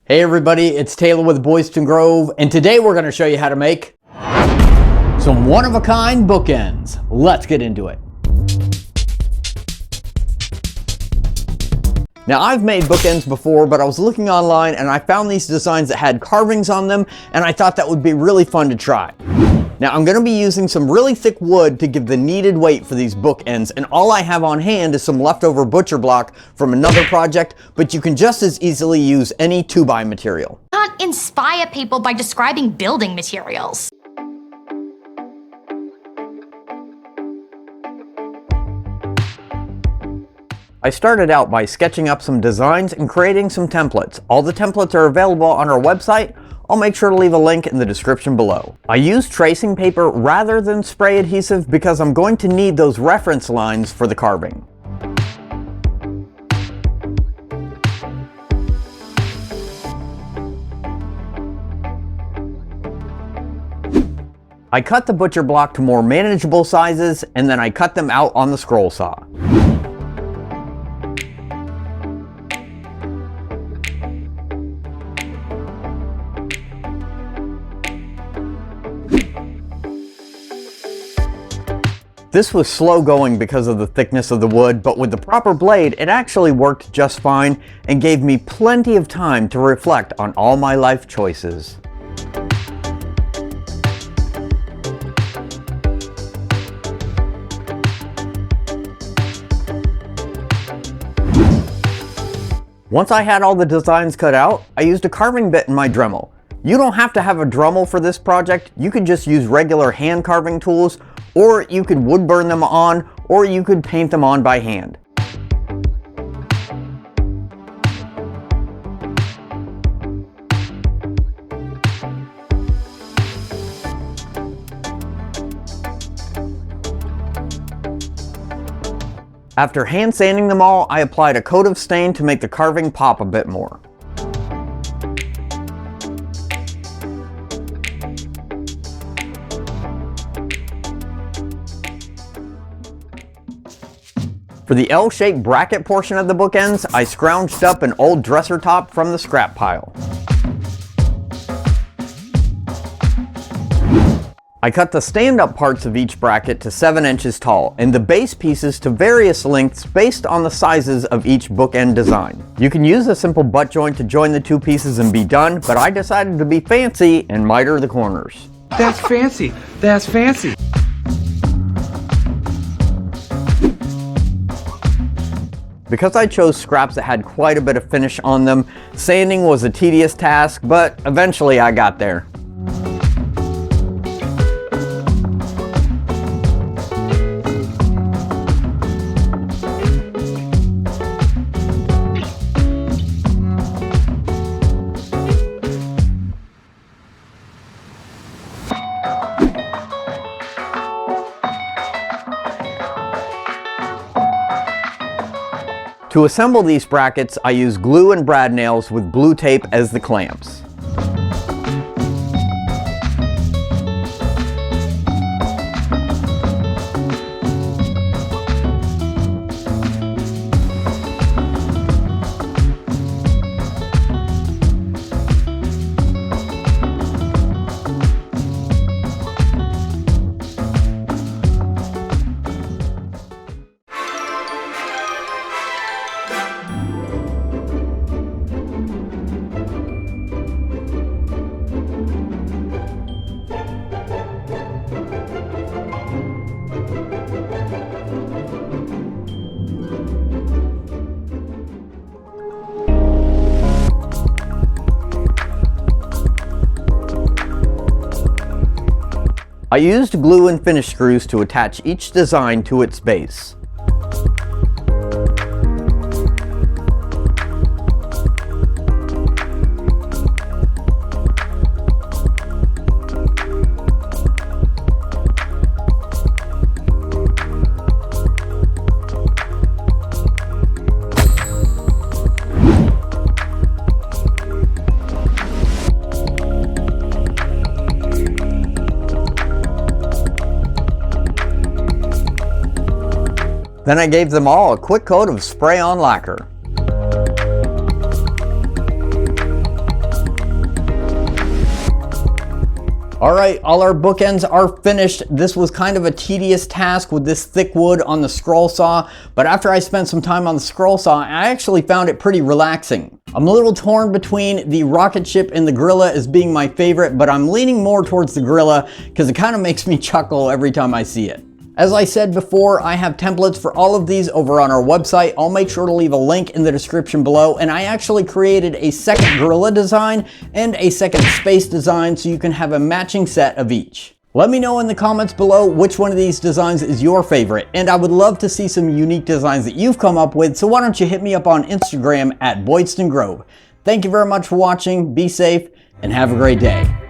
Hey everybody, it's Taylor with Boydston Grove, and today we're going to show you how to make some one-of-a-kind bookends. Let's get into it. Now, I've made bookends before, but I was looking online and I found these designs that had carvings on them, and I thought that would be really fun to try. Now, I'm going to be using some really thick wood to give the needed weight for these bookends, and all I have on hand is some leftover butcher block from another project, but you can just as easily use any 2x material. Can't inspire people by describing building materials. I started out by sketching up some designs and creating some templates. All the templates are available on our website. I'll make sure to leave a link in the description below. I used tracing paper rather than spray adhesive because I'm going to need those reference lines for the carving. I cut the butcher block to more manageable sizes, and then I cut them out on the scroll saw. This was slow going because of the thickness of the wood, but with the proper blade, it actually worked just fine and gave me plenty of time to reflect on all my life choices. Once I had all the designs cut out, I used a carving bit in my Dremel. You don't have to have a Dremel for this project. You could just use regular hand carving tools, or you could wood burn them on, or you could paint them on by hand. After hand sanding them all, I applied a coat of stain to make the carving pop a bit more. For the L-shaped bracket portion of the bookends, I scrounged up an old dresser top from the scrap pile. I cut the stand-up parts of each bracket to 7 inches tall, and the base pieces to various lengths based on the sizes of each bookend design. You can use a simple butt joint to join the two pieces and be done, but I decided to be fancy and miter the corners. That's fancy! That's fancy! Because I chose scraps that had quite a bit of finish on them, sanding was a tedious task, but eventually I got there. To assemble these brackets, I use glue and brad nails with blue tape as the clamps. I used glue and finish screws to attach each design to its base. Then I gave them all a quick coat of spray-on lacquer. Alright, all our bookends are finished. This was kind of a tedious task with this thick wood on the scroll saw, but after I spent some time on the scroll saw, I actually found it pretty relaxing. I'm a little torn between the rocket ship and the gorilla as being my favorite, but I'm leaning more towards the gorilla because it kind of makes me chuckle every time I see it. As I said before, I have templates for all of these over on our website. I'll make sure to leave a link in the description below, and I actually created a second gorilla design and a second space design so you can have a matching set of each. Let me know in the comments below which one of these designs is your favorite, and I would love to see some unique designs that you've come up with, so why don't you hit me up on Instagram at Boydston Grove. Thank you very much for watching, be safe, and have a great day.